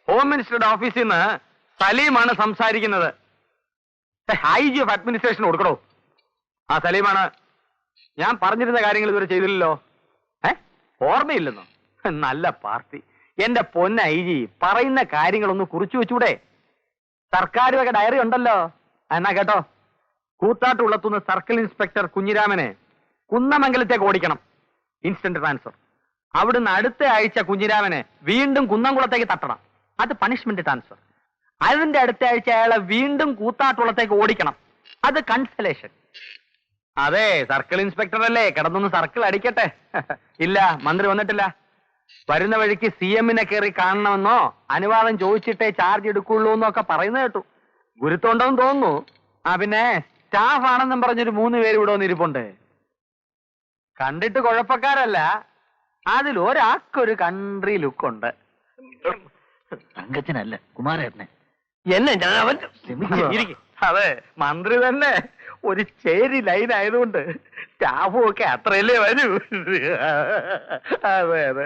Home മിനിസ്റ്ററുടെ ഓഫീസിൽ നിന്ന് സലീമാണ് സംസാരിക്കുന്നത്. IG ഓഫ് അഡ്മിനിസ്ട്രേഷൻ കൊടുക്കണോ? ആ സലീമാണ്. ഞാൻ പറഞ്ഞിരുന്ന കാര്യങ്ങൾ ഇതുവരെ ചെയ്തില്ലല്ലോ. ഓർമ്മയില്ലെന്നോ? നല്ല പാർട്ടി. എന്റെ പൊന്ന IG, പറയുന്ന കാര്യങ്ങളൊന്ന് കുറിച്ചു വെച്ചൂടെ? സർക്കാർ വക ഡയറി ഉണ്ടല്ലോ. എന്നാ കേട്ടോ, കൂത്താട്ടുള്ളത്തുനിന്ന് സർക്കിൾ ഇൻസ്പെക്ടർ കുഞ്ഞിരാമനെ കുന്നമംഗലത്തേക്ക് ഓടിക്കണം, ഇൻസ്റ്റന്റ് ട്രാൻസ്ഫർ. അവിടുന്ന് അടുത്ത ആഴ്ച കുഞ്ഞിരാമനെ വീണ്ടും കുന്നംകുളത്തേക്ക് തട്ടണം, അത് പണിഷ്മെന്റ് ട്രാൻസ്ഫർ. അതിന്റെ അടുത്ത ആഴ്ച അയാളെ വീണ്ടും കൂത്താട്ടുള്ളത്തേക്ക് ഓടിക്കണം, അത് കൺസലേഷൻ. അതെ, സർക്കിൾ ഇൻസ്പെക്ടർ അല്ലേ, കിടന്നൊന്ന് സർക്കിൾ അടിക്കട്ടെ. ഇല്ല, മന്ത്രി വന്നിട്ടില്ല. വരുന്ന വഴിക്ക് CM-നെ കയറി കാണണമെന്നോ അനുവാദം ചോദിച്ചിട്ടേ ചാർജ് എടുക്കുള്ളൂ എന്നൊക്കെ പറയുന്നത് കേട്ടു. ഗുരുത്തോണ്ടെന്ന് തോന്നുന്നു. പിന്നെ സ്റ്റാഫ് ആണെന്നും പറഞ്ഞൊരു 3 പേര് ഇവിടെ വന്നിരിപ്പുണ്ട്. കണ്ടിട്ട് കുഴപ്പക്കാരല്ല, അതിലൊരാൾക്കൊരു കൺട്രി ലുക്കുണ്ട്. തങ്കച്ചനല്ല, കുമാരേട്ടനെ. എന്നെ ഞാൻ അവൻ അതെ, മന്ത്രി തന്നെ ഒരു ചേരി ലൈൻ ആയതുകൊണ്ട് സ്റ്റാഫും ഒക്കെ അത്രയല്ലേ വരൂ. അതെ അതെ,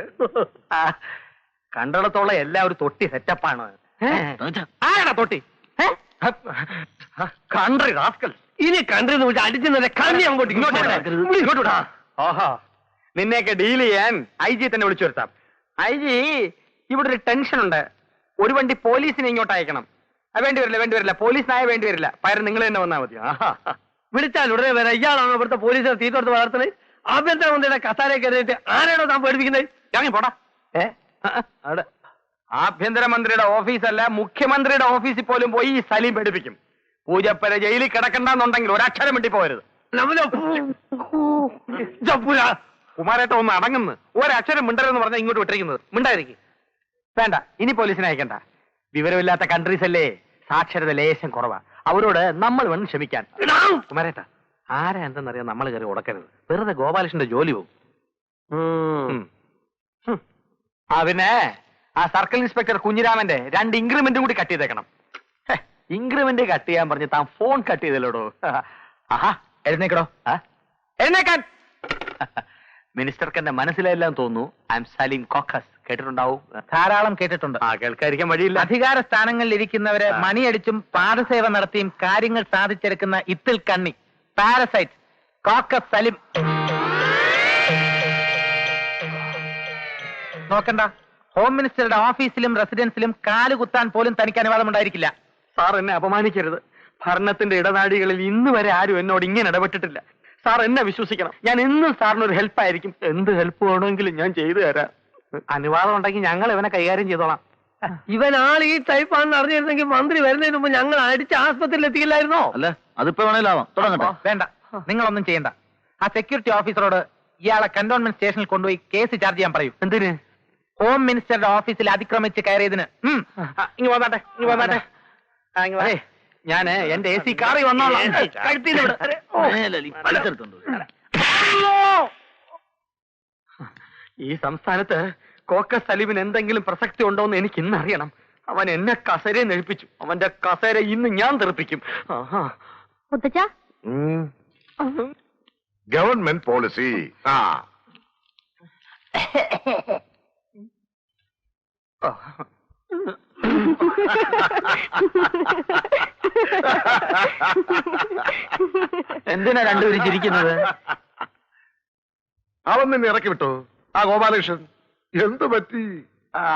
കണ്ടിടത്തോളം എല്ലാം ഒരു തൊട്ടി സെറ്റപ്പാണ്. ആരാ തൊട്ടി? Country rascal. ഇനി കൺട്രി അടിച്ചു കണ്ണി അങ്ങോട്ട് ഇങ്ങോട്ട്. ഓഹോ, നിന്നെയൊക്കെ ഡീൽ ചെയ്യാൻ IG തന്നെ വിളിച്ചു വരുത്താം. IG, ഇവിടെ ഒരു ടെൻഷൻ ഉണ്ട്. ഒരു വണ്ടി പോലീസിനെ ഇങ്ങോട്ട് അയക്കണം. വേണ്ടി വരില്ല, പോലീസിനായ വേണ്ടി വരില്ല. പകരം നിങ്ങൾ തന്നെ വന്നാൽ മതി. വിളിച്ചാൽ ഉടനെ വരാം. ഇയാളാണോ ഇവിടുത്തെ പോലീസിനെ തീർത്തെടുത്ത് വളർത്തുന്നത്? ആഭ്യന്തര മന്ത്രിയുടെ കസാര കയറിയിട്ട് ആരാണോ താൻ പേടിപ്പിക്കുന്നത്? ഇറങ്ങി പോടാ. അവിടെ ആഭ്യന്തരമന്ത്രിയുടെ ഓഫീസല്ല, മുഖ്യമന്ത്രിയുടെ ഓഫീസിൽ പോലും പോയി ഈ സലീം പേടിപ്പിക്കും. പൂജപ്പര ജയിലിൽ കിടക്കണ്ടെന്നുണ്ടെങ്കിൽ ഒരക്ഷരം വേണ്ടി പോകരുത്. കുമാരേട്ട ഒന്ന് അടങ്ങുന്നു. ഒരക്ഷരം മിണ്ടരെന്ന് പറഞ്ഞാൽ ഇങ്ങോട്ട് വിട്ടിരിക്കുന്നത്. മിണ്ടായിരിക്കും. വേണ്ട, ഇനി പോലീസിനെ അയക്കണ്ട. വിവരമില്ലാത്ത കൺട്രീസ് അല്ലേ, സാക്ഷരത ലേശം കുറവാ. അവരോട് നമ്മൾ വേണം ക്ഷമിക്കാൻ. കുമാരേട്ട, ആരാ എന്തെന്നറിയാൻ നമ്മൾ കയറി ഉടക്കരുത്. വെറുതെ ഗോപാലകൃഷ്ണന്റെ ജോലി പോകും. പിന്നെ ആ സർക്കിൾ ഇൻസ്പെക്ടർ കുഞ്ഞിരാമന്റെ 2 ഇൻക്രിമെന്റും കൂടി കട്ട് ചെയ്തേക്കണം. ഇൻക്രിമെന്റ് കട്ട് ചെയ്യാൻ പറഞ്ഞ് താൻ ഫോൺ കട്ട് ചെയ്തല്ലോടോ. ആഹാ, എഴുന്നേക്കടോ. എഴുന്നേക്കാൻ. മിനിസ്റ്റർക്ക് എന്റെ മനസ്സിലെല്ലാം തോന്നുന്നു. I am Saleem caucus. കേട്ടിട്ടുണ്ടാവും. ധാരാളം കേട്ടിട്ടുണ്ട്. കേൾക്കാതിരിക്കാൻ വഴിയില്ല. അധികാര സ്ഥാനങ്ങളിൽ ഇരിക്കുന്നവരെ മണിയടിച്ചും പാദസേവ നടത്തിയും കാര്യങ്ങൾ സാധിച്ചെടുക്കുന്ന ഇത്തിൽ കണ്ണി, പാരസൈറ്റ്, കോക്കസ് സലീം. നോക്കണ്ട, ഹോം മിനിസ്റ്ററുടെ ഓഫീസിലും റെസിഡൻസിലും കാലുകുത്താൻ പോലും തനിക്ക് അനുവാദമുണ്ടായിരിക്കില്ല. സാർ എന്നെ അപമാനിക്കരുത്. ഭരണത്തിന്റെ ഇടനാഴികളിൽ ഇന്ന് വരെ ആരും എന്നോട് ഇങ്ങനെ ഇടപെട്ടിട്ടില്ല. സാർ എന്നെ വിശ്വസിക്കണം. ഞാൻ എന്നും സാറിനൊരു ഹെൽപ്പായിരിക്കും. എന്ത് ഹെൽപ്പ് വേണമെങ്കിലും ഞാൻ ചെയ്തു തരാം. അനുവാദം ഉണ്ടെങ്കിൽ ഞങ്ങൾ ഇവനെ കൈകാര്യം ചെയ്തോളാം. ഇവൻ ആൾ ഈ ടൈപ്പാണെന്ന് അറിഞ്ഞിരുന്നെങ്കിൽ മന്ത്രി വരുന്നതിന് മുമ്പ് ഞങ്ങൾ അടിച്ച് ആസ്പത്രിയിൽ എത്തിക്കില്ലായിരുന്നോ? അല്ല, അതിപ്പോ വേണേലാവാം. തുടങ്ങട്ടെ. വേണ്ട, നിങ്ങളൊന്നും ചെയ്യണ്ട. ആ സെക്യൂരിറ്റി ഓഫീസറോട് ഇയാളെ കന്റോൺമെന്റ് സ്റ്റേഷനിൽ കൊണ്ടുപോയി കേസ് ചാർജ് ചെയ്യാൻ പറയൂ. എന്തിന്? ഹോം മിനിസ്റ്ററുടെ ഓഫീസിൽ അതിക്രമിച്ച് കയറിയതിന്. ഇങ്ങ് വന്നാട്ടെ. അതെ, ഞാന് എന്റെ AC കാറിൽ വന്നോളാം. ഈ സംസ്ഥാനത്ത് കോക്കസ് സലീമിന് എന്തെങ്കിലും പ്രസക്തി ഉണ്ടോ എന്ന് എനിക്ക് ഇന്നറിയണം. അവൻ എന്നെ കസേരയെ നെഴിപ്പിച്ചു. അവന്റെ കസേര ഇന്ന് ഞാൻ തെറിപ്പിക്കും. Government policy. എന്തിനാ രണ്ടുപേരും ചിരിക്കുന്നത്? അവൻ നിന്നെ ഇറക്കി വിട്ടോ ആ ഗോപാലകൃഷ്ണൻ? എന്തു പറ്റി?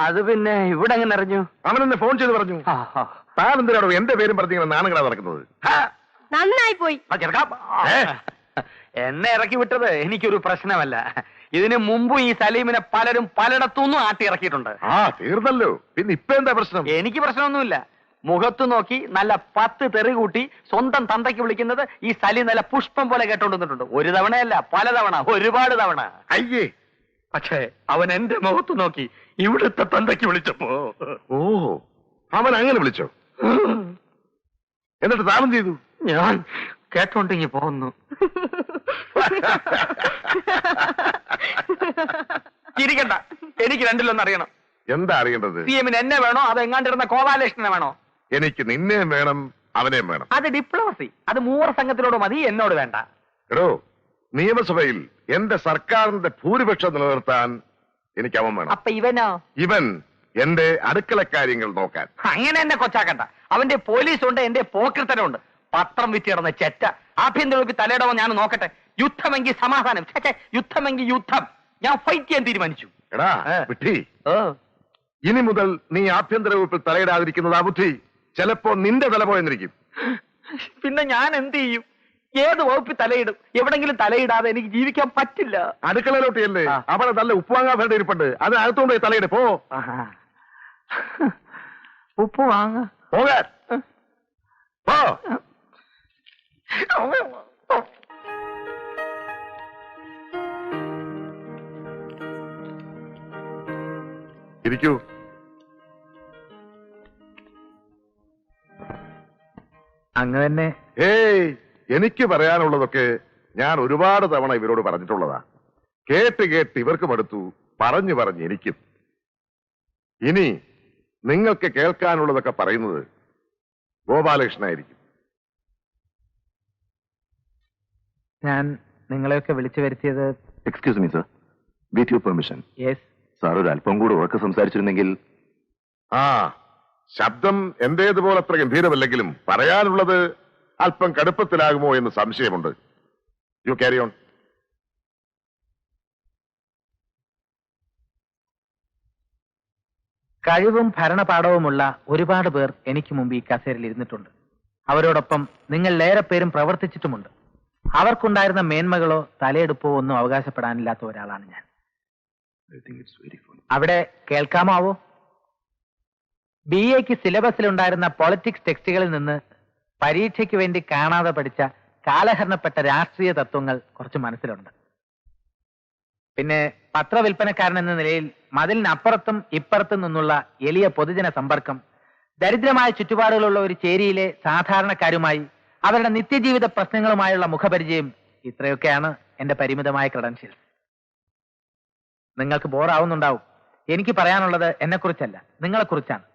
അത് പിന്നെ ഇവിടെ എങ്ങനെ അറിഞ്ഞു? അവൻ എന്നെ ഫോൺ ചെയ്ത് പറഞ്ഞു. താൻ എന്തിനാണോ എന്റെ പേരും പറഞ്ഞിങ്ങനെ നാണങ്ങളാ നടക്കുന്നത്? നന്നായി പോയി. എന്നെ ഇറക്കി വിട്ടത് എനിക്കൊരു പ്രശ്നമല്ല. ഇതിനു മുമ്പ് ഈ സലീമിനെ പലരും പലയിടത്തുനിന്നും ആട്ടി ഇറക്കിയിട്ടുണ്ട്. തീർന്നല്ലോ. പിന്നെ ഇപ്പൊ എന്താ പ്രശ്നം? എനിക്ക് പ്രശ്നമൊന്നുമില്ല. മുഖത്ത് നോക്കി നല്ല 10 തെറി കൂട്ടി സ്വന്തം തന്തയ്ക്ക് വിളിക്കുന്നത് ഈ സലീം നല്ല പുഷ്പം പോലെ കേട്ടോണ്ടിട്ടുണ്ട്. ഒരു തവണയല്ല, പലതവണ, ഒരുപാട് തവണ. അയ്യേ, പക്ഷേ അവൻ എന്റെ മുഖത്ത് നോക്കി ഇവിടുത്തെ തന്തയ്ക്ക് വിളിച്ചപ്പോ അവൻ അങ്ങനെ വിളിച്ചോ? എന്നിട്ട് താമം ചെയ്തു? ഞാൻ കേട്ടോണ്ടെങ്കിൽ പോകുന്നു. ചിരിക്കണ്ട, എനിക്ക് രണ്ടിലൊന്നും അറിയണം. എന്താ അറിയേണ്ടത്? CM-ന് എന്നെ വേണോ അത് എങ്ങാണ്ടിരുന്ന ഗോപാലകൃഷ്ണനെ വേണോ? എനിക്ക് നിന്നെയും വേണം, അവനെയും വേണം. അത് ഡിപ്ലോമസി. അത് മൂവർ സംഘത്തിനോട് മതി, എന്നോട് വേണ്ട. എടോ, നിയമസഭയിൽ എന്റെ സർക്കാരിന്റെ ഭൂരിപക്ഷം നിലനിർത്താൻ എനിക്ക് അവൻ വേണം. അപ്പൊ ഇവനോ? ഇവൻ എന്റെ അടുക്കള കാര്യങ്ങൾ നോക്കാൻ. അങ്ങനെ എന്നെ കൊച്ചാക്കണ്ട. അവന്റെ പോലീസുണ്ട്, എന്റെ പോക്കൃത്തനുണ്ട്. പത്രം വിറ്റ് കിടന്ന ചെറ്റ. ആഭ്യന്തര വകുപ്പ് തലയിടവോ ഞാൻ നോക്കട്ടെ. യുദ്ധമെങ്കിൽ സമാധാനം, യുദ്ധമെങ്കിൽ യുദ്ധം. ഞാൻ ഫൈറ്റ് ചെയ്യാൻ തീരുമാനിച്ചു. എടാ വിട്ടി, ഇനി മുതൽ നീ ആഭ്യന്തര വകുപ്പിൽ തലയിടാതിരിക്കുന്നതാ ബുദ്ധി. ചിലപ്പോ നിന്റെ തല പോയെന്നിരിക്കും. പിന്നെ ഞാൻ എന്ത് ചെയ്യും? ഏത് വകുപ്പിൽ തലയിടും? എവിടെങ്കിലും തലയിടാതെ എനിക്ക് ജീവിക്കാൻ പറ്റില്ല. അടുക്കളയിലോട്ട് അല്ലേ, അവിടെ നല്ല ഉപ്പുവാങ്ങാൻ വേണ്ട ഇരിപ്പുണ്ട്. അത് അകത്തോണ്ട് തലയിട് പോ. ഉപ്പ് വാങ്ങ പോകാൻ പോ. ഇരിക്കൂ. അങ്ങ് തന്നെ. ഏയ്, എനിക്ക് പറയാനുള്ളതൊക്കെ ഞാൻ ഒരുപാട് തവണ ഇവരോട് പറഞ്ഞിട്ടുള്ളതാ. കേട്ട് കേട്ട് ഇവർക്കും അടുത്തു, പറഞ്ഞു പറഞ്ഞ് എനിക്കും. ഇനി നിങ്ങൾക്ക് കേൾക്കാനുള്ളതൊക്കെ പറയുന്നത് ഗോപാലകൃഷ്ണനായിരിക്കും. ഞാൻ നിങ്ങളെയൊക്കെ വിളിച്ചു വരുത്തിയത്. Excuse me sir, with your permission. Yes. Sir ഒരു അല്പം കൂടെ ഉറക്കെ സംസാരിച്ചിരുന്നെങ്കിൽ. ആ, ശബ്ദം എന്റേതുപോലെ അത്ര ഗംഭീരമല്ലെങ്കിലും പറയാനുള്ളത് അല്പം കടുപ്പത്തിലാകുമോ എന്ന് സംശയമുണ്ട്. You carry on. കഴിവും ഭരണപാഠവുമുള്ള ഒരുപാട് പേർ എനിക്ക് മുമ്പ് ഈ കസേരയിൽ ഇരുന്നിട്ടുണ്ട്. അവരോടൊപ്പം നിങ്ങളിലേറെ പേരും പ്രവർത്തിച്ചിട്ടുമുണ്ട്. അവർക്കുണ്ടായിരുന്ന മേന്മകളോ തലയെടുപ്പോ ഒന്നും അവകാശപ്പെടാനില്ലാത്ത ഒരാളാണ് ഞാൻ. അവിടെ കേൾക്കാമാവോ? BA-ക്ക് സിലബസിലുണ്ടായിരുന്ന പൊളിറ്റിക്സ് ടെക്സ്റ്റുകളിൽ നിന്ന് പരീക്ഷയ്ക്ക് വേണ്ടി കാണാതെ പഠിച്ച കാലഹരണപ്പെട്ട രാഷ്ട്രീയ തത്വങ്ങൾ കുറച്ച് മനസ്സിലുണ്ട്. പിന്നെ പത്രവിൽപ്പനക്കാരൻ എന്ന നിലയിൽ മതിലിനപ്പുറത്തും ഇപ്പുറത്തും നിന്നുള്ള എളിയ പൊതുജന സമ്പർക്കം, ദരിദ്രമായ ചുറ്റുപാടുകളുള്ള ഒരു ചേരിയിലെ സാധാരണക്കാരുമായി അവരുടെ നിത്യജീവിത പ്രശ്നങ്ങളുമായുള്ള മുഖപരിചയം, ഇത്രയൊക്കെയാണ് എന്റെ പരിമിതമായ ക്രെഡൻഷ്യൽസ്. നിങ്ങൾക്ക് ബോറാവുന്നുണ്ടാവും. എനിക്ക് പറയാനുള്ളത് എന്നെക്കുറിച്ചല്ല, നിങ്ങളെക്കുറിച്ചാണ്.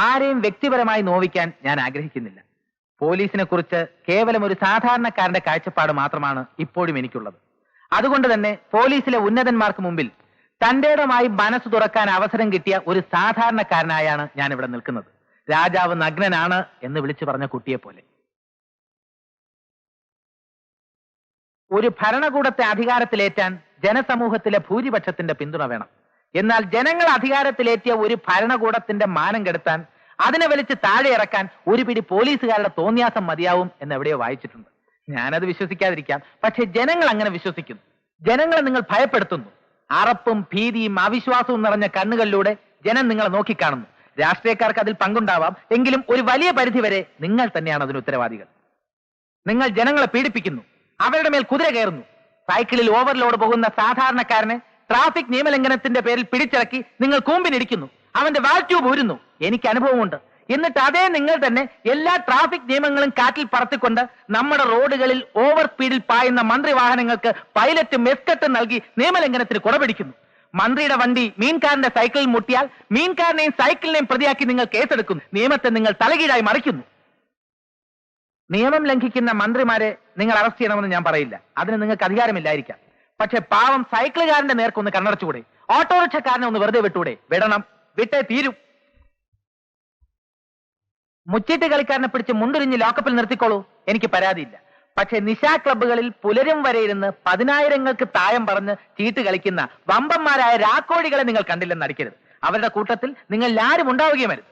ആരെയും വ്യക്തിപരമായി നോവിക്കാൻ ഞാൻ ആഗ്രഹിക്കുന്നില്ല. പോലീസിനെ കുറിച്ച് കേവലം ഒരു സാധാരണക്കാരന്റെ കാഴ്ചപ്പാട് മാത്രമാണ് ഇപ്പോഴും എനിക്കുള്ളത്. അതുകൊണ്ട് തന്നെ പോലീസിലെ ഉന്നതന്മാർക്ക് മുമ്പിൽ തന്റേടമായി മനസ്സ് തുറക്കാൻ അവസരം കിട്ടിയ ഒരു സാധാരണക്കാരനായാണ് ഞാൻ ഇവിടെ നിൽക്കുന്നത്. രാജാവ് നഗ്നനാണ് എന്ന് വിളിച്ചു പറഞ്ഞ കുട്ടിയെ പോലെ. ഒരു ഭരണകൂടത്തെ അധികാരത്തിലേറ്റാൻ ജനസമൂഹത്തിലെ ഭൂരിപക്ഷത്തിന്റെ പിന്തുണ വേണം. എന്നാൽ ജനങ്ങൾ അധികാരത്തിലേറ്റിയ ഒരു ഭരണകൂടത്തിന്റെ മാനം കെടുത്താൻ, അതിനെ വലിച്ച് താഴെ ഇറക്കാൻ ഒരു പിടി പോലീസുകാരുടെ തോന്നിയാസം മതിയാവും എന്ന് എവിടെയോ വായിച്ചിട്ടുണ്ട്. ഞാനത് വിശ്വസിക്കാതിരിക്കാം, പക്ഷെ ജനങ്ങൾ അങ്ങനെ വിശ്വസിക്കുന്നു. ജനങ്ങളെ നിങ്ങൾ ഭയപ്പെടുത്തുന്നു. അറപ്പും ഭീതിയും അവിശ്വാസവും നിറഞ്ഞ കണ്ണുകളിലൂടെ ജനം നിങ്ങളെ നോക്കിക്കാണുന്നു. രാഷ്ട്രീയക്കാർക്ക് അതിൽ പങ്കുണ്ടാവാം, എങ്കിലും ഒരു വലിയ പരിധിവരെ നിങ്ങൾ തന്നെയാണ് അതിന് ഉത്തരവാദികൾ. നിങ്ങൾ ജനങ്ങളെ പീഡിപ്പിക്കുന്നു, അവരുടെ മേൽ കുതിര കയറുന്നു. സൈക്കിളിൽ ഓവർലോഡ് പോകുന്ന സാധാരണക്കാരനെ ട്രാഫിക് നിയമലംഘനത്തിന്റെ പേരിൽ പിടിച്ചിറക്കി നിങ്ങൾ കൂമ്പിനിടിക്കുന്നു, അവന്റെ വാൽ ട്യൂബ് ഊരുന്നു. എനിക്ക് അനുഭവമുണ്ട്. എന്നിട്ട് അതേ നിങ്ങൾ തന്നെ എല്ലാ ട്രാഫിക് നിയമങ്ങളും കാറ്റിൽ പറത്തിക്കൊണ്ട് നമ്മുടെ റോഡുകളിൽ ഓവർ സ്പീഡിൽ പായുന്ന മന്ത്രി വാഹനങ്ങൾക്ക് പൈലറ്റും എസ്കട്ടും നൽകി നിയമലംഘനത്തിന് കുടപിടിക്കുന്നു. മന്ത്രിയുടെ വണ്ടി മീൻകാരന്റെ സൈക്കിളിൽ മുട്ടിയാൽ മീൻകാരനെയും സൈക്കിളിനെയും പ്രതിയാക്കി നിങ്ങൾ കേസെടുക്കുന്നു. നിയമത്തെ നിങ്ങൾ തലകീഴായി മറിക്കുന്നു. നിയമം ലംഘിക്കുന്ന മന്ത്രിമാരെ നിങ്ങൾ അറസ്റ്റ് ചെയ്യണമെന്ന് ഞാൻ പറയില്ല, അതിന് നിങ്ങൾക്ക് അധികാരമില്ലായിരിക്കാം. പക്ഷെ പാവം സൈക്കിളുകാരന്റെ നേർക്കൊന്ന് കണ്ണടച്ചുകൂടെ? ഓട്ടോറിക്ഷക്കാരനെ ഒന്ന് വെറുതെ വിട്ടൂടെ? വിടണം, വിട്ടേ തീരും. മുച്ചീട്ട് കളിക്കാരനെ പിടിച്ച് മുണ്ടുരിഞ്ഞ് ലോക്കപ്പിൽ നിർത്തിക്കോളൂ, എനിക്ക് പരാതിയില്ല. പക്ഷെ നിശാ ക്ലബ്ബുകളിൽ പുലരും വരെ ഇരുന്ന് 10,000-ങ്ങൾക്ക് തായം പറഞ്ഞ് ചീട്ട് കളിക്കുന്ന വമ്പന്മാരായ രാക്കോഴികളെ നിങ്ങൾ കണ്ടില്ലെന്ന് അടിക്കരുത്. അവരുടെ കൂട്ടത്തിൽ നിങ്ങൾ ആരും ഉണ്ടാവുകയും അരുത്.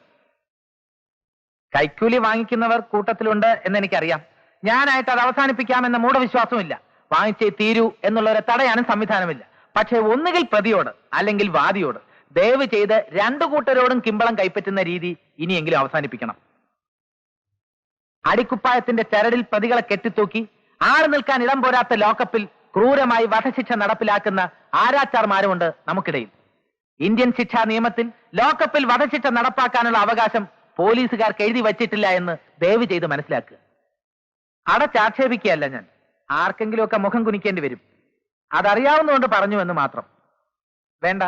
കൈക്കൂലി വാങ്ങിക്കുന്നവർ കൂട്ടത്തിലുണ്ട് എന്ന് എനിക്കറിയാം. ഞാനായിട്ട് അത് അവസാനിപ്പിക്കാമെന്ന മൂഢവിശ്വാസമില്ല. വാങ്ങിച്ചേ തീരൂ എന്നുള്ളവരെ തടയാനും സംവിധാനമില്ല. പക്ഷെ ഒന്നുകിൽ പ്രതിയോട് അല്ലെങ്കിൽ വാദിയോട് ദയവ് ചെയ്ത് രണ്ടു കൂട്ടരോടും കിമ്പളം കൈപ്പറ്റുന്ന രീതി ഇനിയെങ്കിലും അവസാനിപ്പിക്കണം. അടിക്കുപ്പായത്തിന്റെ ചരടിൽ പ്രതികളെ കെട്ടിത്തൂക്കി ആള് നിൽക്കാൻ ഇടം പോരാത്ത ലോക്കപ്പിൽ ക്രൂരമായി വധശിക്ഷ നടപ്പിലാക്കുന്ന ആരാച്ചാർമാരുമുണ്ട് നമുക്കിടയിൽ. ഇന്ത്യൻ ശിക്ഷാ നിയമത്തിൽ ലോക്കപ്പിൽ വധശിക്ഷ നടപ്പാക്കാനുള്ള അവകാശം പോലീസുകാർക്ക് എഴുതി വച്ചിട്ടില്ല എന്ന് ദയവ് ചെയ്ത് മനസ്സിലാക്കുക. അടച്ചാക്ഷേപിക്കുകയല്ല ഞാൻ, ആർക്കെങ്കിലുമൊക്കെ മുഖം കുനിക്കേണ്ടി വരും. അതറിയാവുന്നതുകൊണ്ട് പറഞ്ഞു എന്ന് മാത്രം. വേണ്ട,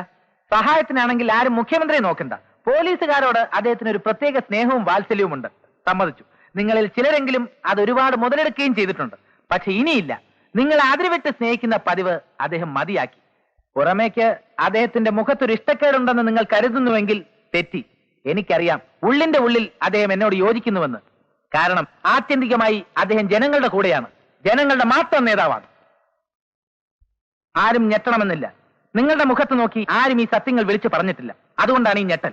സഹായത്തിനാണെങ്കിൽ ആരും മുഖ്യമന്ത്രിയെ നോക്കണ്ട. പോലീസുകാരോട് അദ്ദേഹത്തിന് ഒരു പ്രത്യേക സ്നേഹവും വാത്സല്യവുമുണ്ട്, സമ്മതിച്ചു. നിങ്ങളിൽ ചിലരെങ്കിലും അത് ഒരുപാട് മുതലെടുക്കുകയും ചെയ്തിട്ടുണ്ട്. പക്ഷെ ഇനിയില്ല. നിങ്ങൾ അതിരുവിട്ട് സ്നേഹിക്കുന്ന പതിവ് അദ്ദേഹം മതിയാക്കി. പുറമേക്ക് അദ്ദേഹത്തിന്റെ മുഖത്തൊരു ഇഷ്ടക്കേടുണ്ടെന്ന് നിങ്ങൾ കരുതുന്നുവെങ്കിൽ തെറ്റി. എനിക്കറിയാം ഉള്ളിന്റെ ഉള്ളിൽ അദ്ദേഹം എന്നോട് യോജിക്കുന്നുവെന്ന്. കാരണം ആത്യന്തികമായി അദ്ദേഹം ജനങ്ങളുടെ കൂടെയാണ്, ജനങ്ങളുടെ മാത്രം നേതാവാണ്. ആരും ഞെട്ടണമെന്നില്ല. നിങ്ങളുടെ മുഖത്ത് നോക്കി ആരും ഈ സത്യങ്ങൾ വിളിച്ചു പറഞ്ഞിട്ടില്ല. അതുകൊണ്ടാണ് ഈ ഞെട്ടൽ.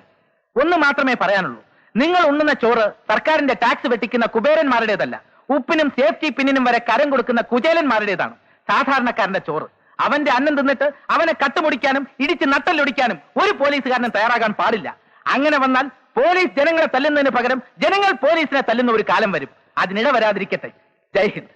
ഒന്ന് മാത്രമേ പറയാനുള്ളൂ. നിങ്ങൾ ഉണ്ണുന്ന ചോറ് സർക്കാരിന്റെ ടാക്സ് വെട്ടിക്കുന്ന കുബേരന്മാരുടേതല്ല, ഉപ്പിനും സേഫ്റ്റി പിന്നിനും വരെ കരം കൊടുക്കുന്ന കുചേലന്മാരുടേതാണ്. സാധാരണക്കാരന്റെ ചോറ്. അവന്റെ അന്നം തിന്നിട്ട് അവനെ കട്ടുമുടിക്കാനും ഇടിച്ച് നട്ടല്ലൊടിക്കാനും ഒരു പോലീസുകാരനും തയ്യാറാകാൻ പാടില്ല. അങ്ങനെ വന്നാൽ പോലീസ് ജനങ്ങളെ തല്ലുന്നതിന് പകരം ജനങ്ങൾ പോലീസിനെ തല്ലുന്ന ഒരു കാലം വരും. അതിനിട വരാതിരിക്കട്ടെ. ജയ് ഹിന്ദ്.